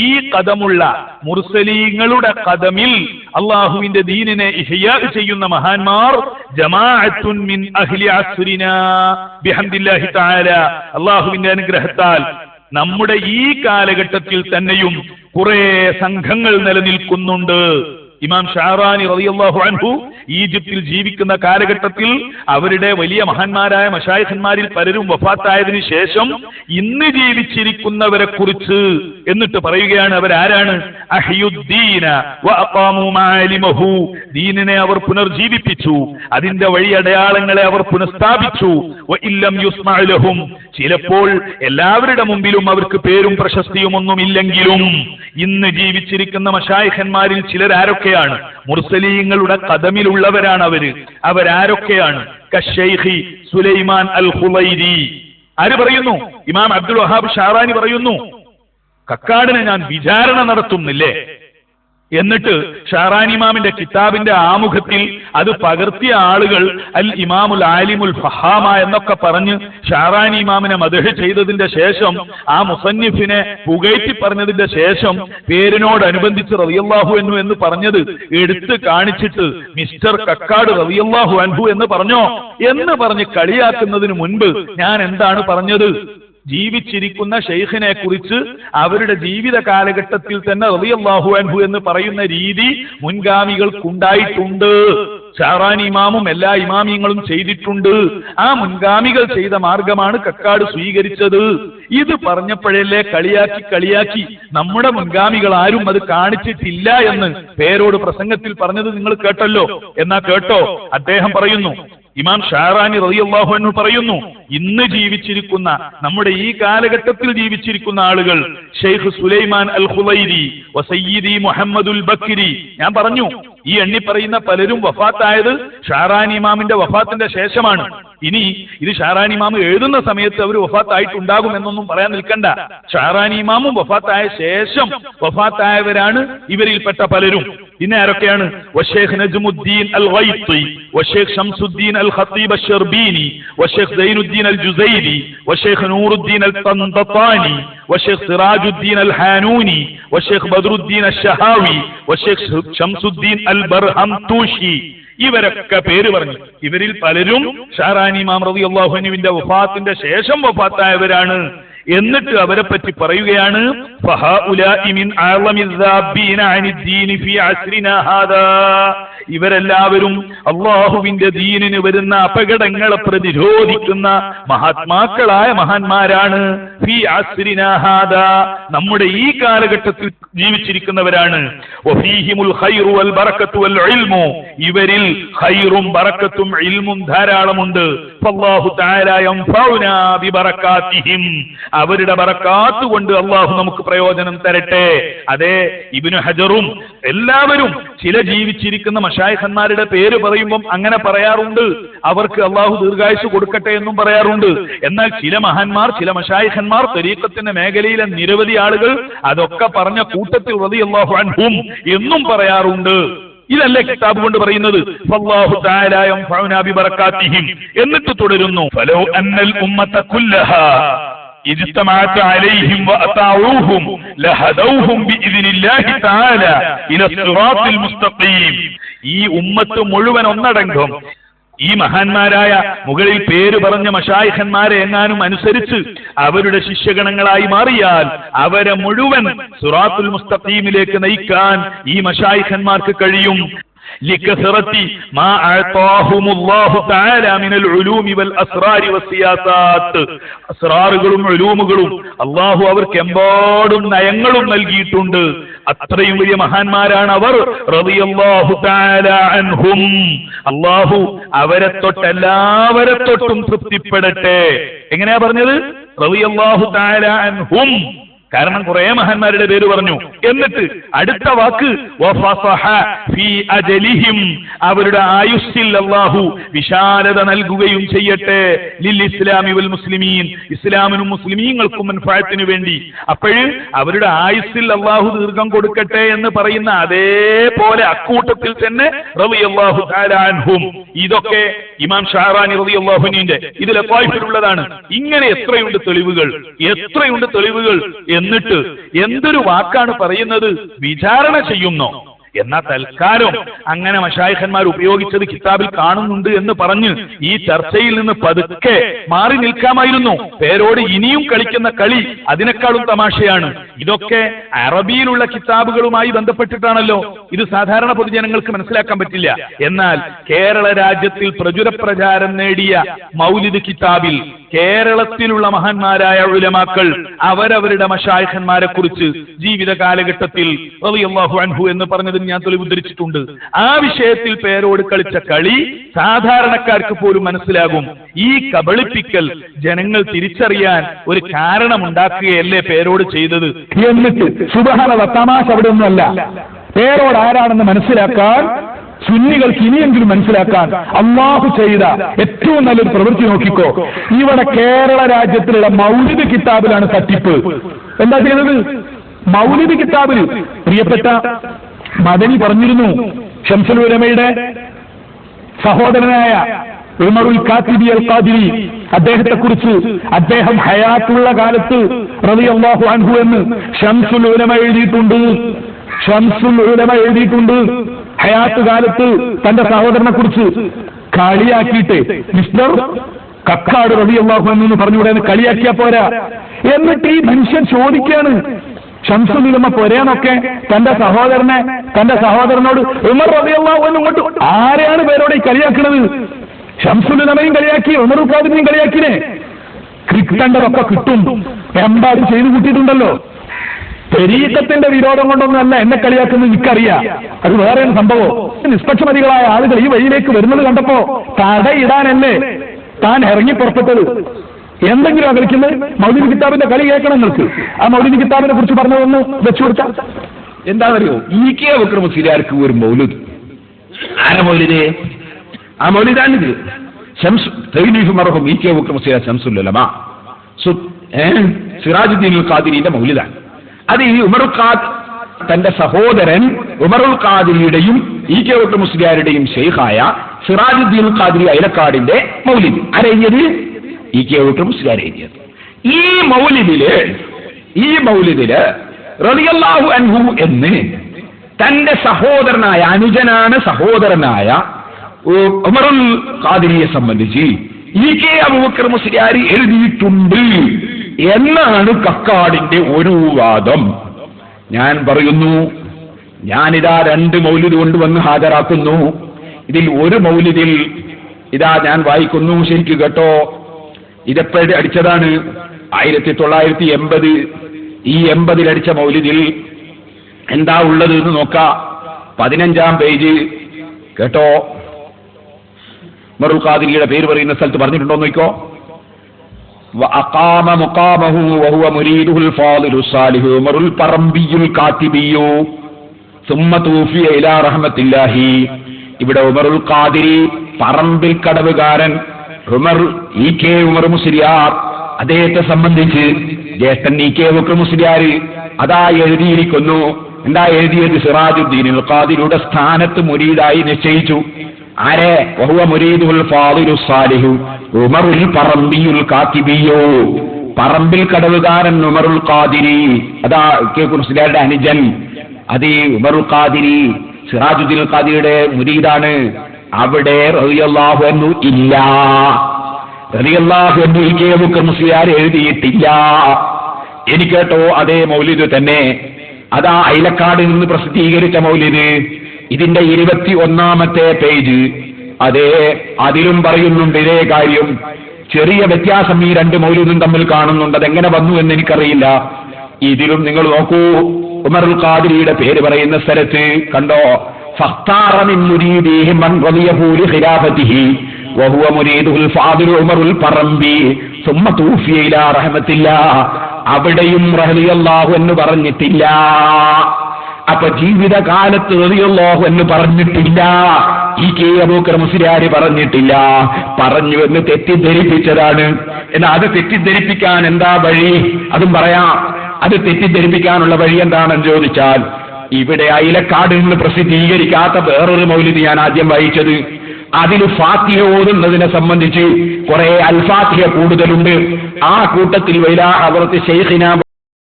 ഈ ഖദമുള്ള മുർസലീങ്ങളുടെ ഖദമിൽ അല്ലാഹുവിന്റെ ദീനിനെ ഇഹ്യാ ചെയ്യുന്ന മഹാന്മാർ ജമാഅത്തുൻ മിൻ അഹ്ലി അസ്രിനാ ബിഹംദില്ലാഹി തആല, അല്ലാഹുവിന്റെ അനുഗ്രഹത്താൽ നമ്മുടെ ഈ കാലഘട്ടത്തിൽ തന്നെയും കുറെ സംഘങ്ങൾ നിലനിൽക്കുന്നുണ്ട്. ഇമാം ഷഅറാനി റളിയല്ലാഹു അൻഹു ഈജിപ്തിൽ ജീവിക്കുന്ന കാലഘട്ടത്തിൽ അവരുടെ വലിയ മഹാന്മാരായ മശായിഖന്മാരിൽ പലരും വഫാത്തായതിനു ശേഷം ഇന്ന് ജീവിച്ചിരിക്കുന്നവരെ കുറിച്ച് എന്നിട്ട് പറയുകയാണ്, അവരാരാണ്? അഹ്യുദ്ദീന വഅഖാമു മആലിമഹു, ദീനിനെ അവർ പുനർജീവിപ്പിച്ചു, അതിന്റെ വഴിയടയാളങ്ങളെ അവർ പുനഃസ്ഥാപിച്ചു. വഇല്ലം യുസ്മഅ ലഹും, ചിലപ്പോൾ എല്ലാവരുടെ മുമ്പിലും അവർക്ക് പേരും പ്രശസ്തിയും ഒന്നുമില്ലെങ്കിലും ഇന്ന് ജീവിച്ചിരിക്കുന്ന മശായിഖന്മാരിൽ ചിലർ ആരൊക്കെയാണ്? മുർസലീങ്ങളുടെ ഖദമിലുള്ളവരാണ് അവരാരൊക്കെയാണ്? കശൈഖി സുലൈമാൻ അൽ ഖുലൈരി. ആര് പറയുന്നു? ഇമാം അബ്ദുൽ വഹാബ് ഷഅറാനി പറയുന്നു, കക്കാടിനെ ഞാൻ വിചാരണ നടത്തുന്നില്ലേ? എന്നിട്ട് ഷഅറാനി ഇമാമിന്റെ കിതാബിന്റെ ആമുഖത്തിൽ അത് പകർത്തിയ ആളുകൾ അൽ ഇമാമുൽ ആലിമുൽ ഫഹാമ എന്നൊക്കെ പറഞ്ഞ് ഷഅറാനി ഇമാമിനെ മദ്ഹ് ചെയ്തതിന്റെ ശേഷം, ആ മുസന്നിഫിനെ പുകഴ്ത്തി പറഞ്ഞതിന്റെ ശേഷം പേരിനോടനുബന്ധിച്ച് റളിയല്ലാഹു അൻഹു എന്ന് പറഞ്ഞത് എടുത്ത് കാണിച്ചിട്ട് മിസ്റ്റർ കക്കാട് റളിയല്ലാഹു അൻഹു എന്ന് പറഞ്ഞോ എന്ന് പറഞ്ഞ് കളിയാക്കുന്നതിന് മുൻപ് ഞാൻ എന്താണ് പറഞ്ഞത്? ജീവിച്ചിരിക്കുന്ന ഷെയ്ഖിനെ കുറിച്ച് അവരുടെ ജീവിത കാലഘട്ടത്തിൽ തന്നെ റളിയല്ലാഹു അൻഹു എന്ന് പറയുന്ന രീതി മുൻഗാമികൾക്കുണ്ടായിട്ടുണ്ട്. ഷഅറാനി ഇമാമും എല്ലാ ഇമാമിയങ്ങളും ചെയ്തിട്ടുണ്ട്. ആ മുൻഗാമികൾ ചെയ്ത മാർഗമാണ് കക്കാട് സ്വീകരിച്ചത്. ഇത് പറഞ്ഞപ്പോഴല്ലേ കളിയാക്കി നമ്മുടെ മുൻഗാമികൾ ആരും അത് കാണിച്ചിട്ടില്ല എന്ന് പേരോട് പ്രസംഗത്തിൽ പറഞ്ഞത് നിങ്ങൾ കേട്ടല്ലോ. എന്നാ കേട്ടോ, അദ്ദേഹം പറയുന്നു, ഇമാം ഷഅറാനി റളിയല്ലാഹു അൻഹു പറയുന്നു, ഇന്ന് ജീവിച്ചിരിക്കുന്ന നമ്മുടെ ഈ കാലഘട്ടത്തിൽ ജീവിച്ചിരിക്കുന്ന ആളുകൾ ഷെയ്ഖ് സുലൈമാൻ അൽ ഖുലൈരി വസയ്യിദി മുഹമ്മദുൽ ബക്കരി. ഞാൻ പറഞ്ഞു, ഈ എണ്ണി പറയുന്ന പലരും വഫാത്തായത് ഷഅറാനി ഇമാമിന്റെ വഫാത്തിന്റെ ശേഷമാണ്. ഇനി ഇത് ഷഅറാനി ഇമാം എഴുതുന്ന സമയത്ത് അവർ വഫാത്തായിട്ടുണ്ടാകും എന്നൊന്നും പറയാൻ നിൽക്കണ്ട. ഷഅറാനി ഇമാമും വഫാത്തായ ശേഷം വഫാത്തായവരാണ് ഇവരിൽപ്പെട്ട പലരും. പിന്നെ ആരൊക്കെയാണ്? വശൈഖ് നജ്മുദ്ദീൻ അൽ ഗൈത്തി, വശൈഖ് ശംസുദ്ദീൻ അൽ ഖത്തീബ് അശ്ശർബീനി, വശൈഖ് സൈനുദ്ദീൻ അൽ ജുസൈരി, വശൈഖ് നൂറുദ്ദീൻ അൽ തന്തത്താനി, വശൈഖ് സിറാജുദ്ദീൻ അൽ ഹാനൂനി, വശൈഖ് ബദ്രുദ്ദീൻ അശ്ശഹാവി, വശൈഖ് ശംസുദ്ദീൻ അൽ ബർഹംതൂഷി. ഇവരൊക്കെ പേര് പറഞ്ഞു. ഇവരിൽ പലരും ഷഅറാനി ഇമാം റളിയല്ലാഹു അൻഹുവിന്റെ വഫാത്തിന്റെ ശേഷം വഫാത്തായവരാണ്. എന്നിട്ട് അവരെ പറ്റി പറയുകയാണ്, ഫഹഉലാഇ മിൻ അഅളമിൽ ദാബീന അനിദ്ദീൻ ഫീ അസ്രിനാ ഹാദാ, ഇവരെല്ലാവരും അല്ലാഹുവിന്റെ ദീനിന് വരുന്ന അപകടങ്ങളെ പ്രതിരോധിക്കുന്ന മഹാത്മാക്കളായ മഹാന്മാരാണ്. ഫീ അസ്രിനാ ഹാദാ, നമ്മുടെ ഈ കാലഘട്ടത്തിൽ ജീവിച്ചിരിക്കുന്നവരാണ്. വഫീഹിമുൽ ഖൈറു വൽ ബറകത്തു വൽ ഇൽമു, ഇവരിൽ ഖൈറും ബറക്കത്തും ഇൽമും ധാരാളമുണ്ട്. ഫല്ലാഹു തആല യൻഫഉനാ ബിബറകാതിഹിം, അവരുടെ ബറക്കാത്ത് കൊണ്ട് അല്ലാഹു നമുക്ക് പ്രയോജനം തരട്ടെ. അതെ, ഇബ്നു ഹജറും എല്ലാവരും ചില ജീവിച്ചിരിക്കുന്ന മശായിഖന്മാരുടെ പേര് പറയുമ്പം അങ്ങനെ പറയാറുണ്ട്, അവർക്ക് അല്ലാഹു ദീർഘായുസ് കൊടുക്കട്ടെ എന്നും പറയാറുണ്ട്. എന്നാൽ ചില മഹാന്മാർ, ചില മശായിഖന്മാർ, തരീഖത്തിന്റെ മേഖലയിലെ നിരവധി ആളുകൾ അതൊക്കെ പറഞ്ഞ കൂട്ടത്തിൽ റളിയല്ലാഹു അൻഹും എന്നും പറയാറുണ്ട്. ഇതല്ലേ കിതാബ് കൊണ്ട് പറയുന്നത്? ഫല്ലാഹു തആല യൻഫഉനാ ബിബറകാതിഹിം. എന്നിട്ട് തുടരുന്നു, ഫലൗ അന്നൽ ഉമ്മത കുല്ലഹാ ഇജ്തമഅത അലൈഹിം വഅതഊഹും ലഹദൗഹും ബിഇذനില്ലാഹി തആല ഇലാ സിറാത്തിൽ മുസ്തഖീം. ഈ ഉമ്മത്ത് മുഴുവൻ ഒന്നടങ്കം ഈ മഹാന്മാരായ മുകളിൽ പേര് പറഞ്ഞ മശായിഖന്മാരെ എങ്ങാനും അനുസരിച്ച് അവരുടെ ശിഷ്യഗണങ്ങളായി മാറിയാൽ അവരെ മുഴുവൻ സിറാത്തുൽ മുസ്തഖീമിലേക്ക് നയിക്കാൻ ഈ മശായിഖന്മാർക്ക് കഴിയും. ലികസറത്തി മാ അഅതാഹുമുല്ലാഹു തആല മിനൽ ഉലൂമി വൽ അസ്റാരി വസ്സിയാസാത്ത്, അസ്റാറുകളും ഉലൂമുകളും അല്ലാഹു അവർക്ക് എമ്പാടും നയങ്ങളും നൽകിയിട്ടുണ്ട്. അത്രയും വലിയ മഹാന്മാരാണ് അവർ. റളിയല്ലാഹു തആല അൻഹും, അല്ലാഹു അവരെ തൊട്ട് എല്ലാവരെ തൊട്ടും തൃപ്തിപ്പെടട്ടെ. എങ്ങനെയാ പറഞ്ഞത്? റളിയല്ലാഹു തആല അൻഹും, കാരണം കുറെ മഹാന്മാരുടെ പേര് പറഞ്ഞു. എന്നിട്ട് അടുത്ത വാക്ക് വഫസഹ ഫീ അജലിഹിം, അവരുടെ ആയുസ്സിൽ അല്ലാഹു വിശാലത നൽകുകയും ചെയ്യട്ടെ. ലിൽ ഇസ്ലാമി വൽ മുസ്ലിമീൻ, ഇസ്ലാമിനും മുസ്ലിമീങ്ങൾക്കും മൻഫഅത്തിന് വേണ്ടി. അപ്പോഴ് അവരുടെ ആയുസ്സിൽ അല്ലാഹു ദീർഘം കൊടുക്കട്ടെ എന്ന് പറയുന്ന അതേപോലെ അക്കൂട്ടത്തിൽ തന്നെ റളിയല്ലാഹു തആല അൻഹും. ഇതൊക്കെ ഇമാം ഷഅറാനി റളിയല്ലാഹു അൻഹുവിന്റെ ഇതിലെ ഖായിഫിലുള്ളതാണ്. ഇങ്ങനെ എത്രയുണ്ട് തെളിവുകൾ, എത്രയുണ്ട് തെളിവുകൾ. എന്നിട്ട് എന്തൊരു വാക്കാണ് പറയുന്നത്, വിചാരണ ചെയ്യുന്നോ? എന്നാ തൽക്കാലം അങ്ങനെ മശായിഖന്മാർ ഉപയോഗിച്ചത് കിതാബിൽ കാണുന്നുണ്ട് എന്ന് പറഞ്ഞ് ഈ ചർച്ചയിൽ നിന്ന് പതുക്കെ മാറി നിൽക്കാമായിരുന്നു. പേരോട് ഇനിയും കളിക്കുന്ന കളി അതിനേക്കാളും തമാശയാണ്. ഇതൊക്കെ അറബിയിലുള്ള കിതാബുകളുമായി ബന്ധപ്പെട്ടിട്ടാണല്ലോ. ഇത് സാധാരണ പൊതുജനങ്ങൾക്ക് മനസ്സിലാക്കാൻ പറ്റില്ല. എന്നാൽ കേരള രാജ്യത്തിൽ പ്രചാരം നേടിയ മൗലിദ് കിതാബിൽ കേരളത്തിലുള്ള മഹാന്മാരായ ഉലമാക്കൾ അവരവരുടെ മശായിഖന്മാരെ കുറിച്ച് ജീവിത കാലഘട്ടത്തിൽ റളിയല്ലാഹു അൻഹു എന്ന് പറഞ്ഞത് ഞാൻ തെളിവ് ഉദ്ധരിച്ചിട്ടുണ്ട്. ആ വിഷയത്തിൽ പേരോട് കളിച്ച കളി സാധാരണക്കാർക്ക് പോലും മനസ്സിലാകും. ഈ കബളിപ്പിക്കൽ ജനങ്ങൾ തിരിച്ചറിയാൻ ഒരു കാരണമുണ്ടാക്കുകയല്ലേ പേരോട് ചെയ്തത്. എന്നിട്ട് സുബ്ഹാനല്ലാഹ്, തമാശ അവിടെ ഒന്നുമല്ല. പേരോട് ആരാണെന്ന് മനസ്സിലാക്കാൻ, സുന്നികൾക്ക് ഇനിയെങ്കിലും മനസ്സിലാക്കാൻ അല്ലാഹു ചെയ്ത ഏറ്റവും നല്ലൊരു പ്രവൃത്തി നോക്കിക്കോ. ഇവിടെ കേരള രാജ്യത്തിലുള്ള മൗലിദ് കിതാബിലാണ് തട്ടിപ്പ്. എന്താ ചെയ്തത്? മൗലിദ് കിതാബിൽ പ്രിയപ്പെട്ട മദനി പറഞ്ഞിരുന്നു, ശംസുൽ ഉലമയുടെ സഹോദരനായ ഉമറുൽ കാത്തിബി അൽ ഖാദിരി, അദ്ദേഹത്തെ കുറിച്ച് അദ്ദേഹം ഹയാത്തുള്ള കാലത്ത് റളിയല്ലാഹു അൻഹു എന്ന് ശംസുൽ ഉലമ എഴുതിയിട്ടുണ്ട്. ശംസുൽ ഉലമ എഴുതിയിട്ടുണ്ട്. ഹയാത്ത് കാലത്ത് തന്റെ സഹോദരനെ കുറിച്ച് കളിയാക്കിയിട്ട് മിസ്റ്റർ കക്കാട് റളിയല്ലാഹു അൻഹു എന്ന് പറഞ്ഞുകൂടെ, കളിയാക്കിയാ പോരാ. എന്നിട്ട് ഈ മനുഷ്യൻ ചോദിക്കാണ്, ശംസുൽ ഉലമ പോരാന്നൊക്കെ തന്റെ സഹോദരനോട് ഉമർ റളിയല്ലാഹു അൻഹു ഇങ്ങോട്ട് ആരെയാണ് പേരോടെ കളിയാക്കുന്നത്? ശംസുൽ ഉലമയും കളിയാക്കി, ഉമറുൽ ഖാദിരിയും കളിയാക്കിനെ. കിട്ടേണ്ടതൊക്കെ കിട്ടും, എമ്പാടും ചെയ്തു കൂട്ടിയിട്ടുണ്ടല്ലോ. തെരീക്കത്തിന്റെ വിരോധം കൊണ്ടൊന്നുമല്ല എന്നെ കളിയാക്കുന്നത്, എനിക്കറിയാം. അത് വേറെ സംഭവം. നിഷ്പക്ഷമതികളായ ആളുകൾ ഈ വഴിയിലേക്ക് വരുന്നത് കണ്ടപ്പോ തടയിടാനല്ലേ താൻ ഇറങ്ങി പുറപ്പെട്ടത്. എന്തെങ്കിലും കളിക്കുന്നത് മൗലിദ് കിതാബിന്റെ കളി കേൾക്കണം നിങ്ങൾക്ക്. ആ മൗലിദ് കിതാബിനെ കുറിച്ച് പറഞ്ഞതൊന്ന് വെച്ചു കൊടുത്താൽ എന്താണെന്നറിയോ? ഇ.കെ. അബൂബക്കർ മുസ്ലിയാർക്ക് ഒരു മൗലിദ്. ആരെ മൗലിദ്? ആ മൗലിദാണിത്. ഇ.കെ. അബൂബക്കർ മുസ്ലിയാർ ശംസുൽ ഉലമ സിറാജുദ്ദീൻ ഖാദിരിന്റെ മൗലിദാണ്. അത് ഈ ഉമറുൽ ഖാദ് തന്റെ സഹോദരൻ ഉമറുൽ ഖാദിരിയുടെയും ഇ.കെ. അബൂബക്കർ മുസ്ലിയാരുടെയും ഷെയ്ഖായ സിറാജുദ്ദീൻ ഖാദിരി അയലക്കാടിന്റെ മൗലിദ് ആരെഴുതിയത്? ഇ.കെ. അബൂബക്കർ മുസ്ലിയാർ എഴുതിയത്. ഈ മൗലിദില് റളിയല്ലാഹു അൻഹു എന്ന് തന്റെ സഹോദരനായ, അനുജനാണ് സഹോദരനായ ഉമറുൽ ഖാദിരിയെ സംബന്ധിച്ച് ഇ.കെ. അബൂബക്കർ മുസ്ലിയാർ എഴുതിയിട്ടുണ്ട് എന്നാണ് കക്കാടിന്റെ ഒരു വാദം. ഞാൻ പറയുന്നു, ഞാനിതാ 2 മൗലിദ് കൊണ്ടുവന്ന് ഹാജരാക്കുന്നു. ഇതിൽ ഒരു മൗലിദിൽ ഇതാ ഞാൻ വായിക്കുന്നു, ശരിക്ക് കേട്ടോ. ഇതെപ്പോഴും അടിച്ചതാണ് 1980. ഈ 80 അടിച്ച മൗലിദിൽ എന്താ ഉള്ളത് എന്ന് നോക്കാം. 15-ാം പേജ് കേട്ടോ. ഉമറുൽ ഖാദിരിയുടെ പേര് പറയുന്ന സ്ഥലത്ത് പറഞ്ഞിട്ടുണ്ടോ നോക്കോ. وأقام مقامه وهو مريده الفاضل الصالح عمر البرمبي الكاتبي ثم توفي إلى رحمة الله. ഇവിടെ ഉമറുൽ ഖാദിരി, പറമ്പിൽ കടവുകാരൻ ഉമർ, ഇ.കെ. ഉമർ മുസ്ലിയാർ, അദ്ദേഹത്തെ സംബന്ധിച്ച് ജ്യേഷ്ഠൻ ഇ.കെ. അബൂബക്കർ മുസ്ലിയാർ അതാ എഴുതിയിരിക്കുന്നു. എന്താ എഴുതിയത്? സിറാജുദ്ദീൻ ഖാദിരിയുടെ സ്ഥാനത്ത് മുരീദായി നിശ്ചയിച്ചു. ആരെ? വഹുവ മുരീദുൽ ഫാദിലു സാലിഹു ഉമറുൽ പറമ്പിയുൽ കാത്തിബിയോ, പറമ്പിൽ കടവുകാരൻ ഉമറുൽ ഖാദിരി. അതാ ഇ.കെ. മുസ്ലിയാരുടെ അനുജൻ. അത് ഉമറുൽ ഖാദിരി സിറാജുദ്ദീൻ ഖാദിരിയുടെ മുരീദാണ്. അവിടെ റളിയല്ലാഹു അൻഹു ഇല്ല. റളിയല്ലാഹു അൻഹു ഇ.കെ. അബൂബക്കർ മുസ്ലിയാർ എഴുതിയിട്ടില്ല. എനിക്ക് കേട്ടോ, അതേ മൗലിദ് തന്നെ. അതാ അയലക്കാടിൽ നിന്ന് പ്രസിദ്ധീകരിച്ച മൗലിദ്. ഇതിന്റെ 21-ാമത്തെ പേജ്. അതേ, അതിലും പറയുന്നുണ്ട് ഇതേ കാര്യം. ചെറിയ വ്യത്യാസം ഈ 2 മൗലിദും തമ്മിൽ കാണുന്നുണ്ട്. അതെങ്ങനെ വന്നു എന്ന് എനിക്കറിയില്ല. ഇതിലും നിങ്ങൾ നോക്കൂ, ഉമറുൽ ഖാദിരിയുടെ പേര് പറയുന്ന സ്ഥലത്ത് കണ്ടോ, ഫഖ്താറ മിൻ മുരീദിഹി മൻ റളിയഹു ലിഖിലാഫതിഹി വഹുവ മുരീദുൽ ഫാദിൽ ഉമറുൽ പറമ്പി സുമ്മ തൂഫിയ ഇലാ റഹ്മത്തില്ലാ അവിടെയും റളിയല്ലാഹു എന്ന് പറഞ്ഞിട്ടില്ല. അപ്പൊ ജീവിതകാലത്ത് റളിയല്ലാഹു എന്ന് പറഞ്ഞിട്ടില്ല, ഈ കെ അബൂബക്കർ മുസ്ലിയാർ പറഞ്ഞിട്ടില്ല, പറഞ്ഞു എന്ന് തെറ്റിദ്ധരിപ്പിച്ചതാണ്. എന്നാൽ അത് തെറ്റിദ്ധരിപ്പിക്കാൻ എന്താ വഴി? അതും പറയാം. അത് തെറ്റിദ്ധരിപ്പിക്കാനുള്ള വഴി എന്താണെന്ന് ചോദിച്ചാൽ, ഇവിടെ അയിലക്കാട് നിന്ന് പ്രസിദ്ധീകരിക്കാത്ത വേറൊരു മൗലിദ് ഞാൻ ആദ്യം വായിച്ചത്, അതിൽ ഫാത്തിഹ ഓതുന്നതിനെ സംബന്ധിച്ച് കുറെ അൽഫാത്തിഹ കൂടുതലുണ്ട്. ആ കൂട്ടത്തിൽ വൈലാ ഹദ്റത്ത് ശൈഖിനാ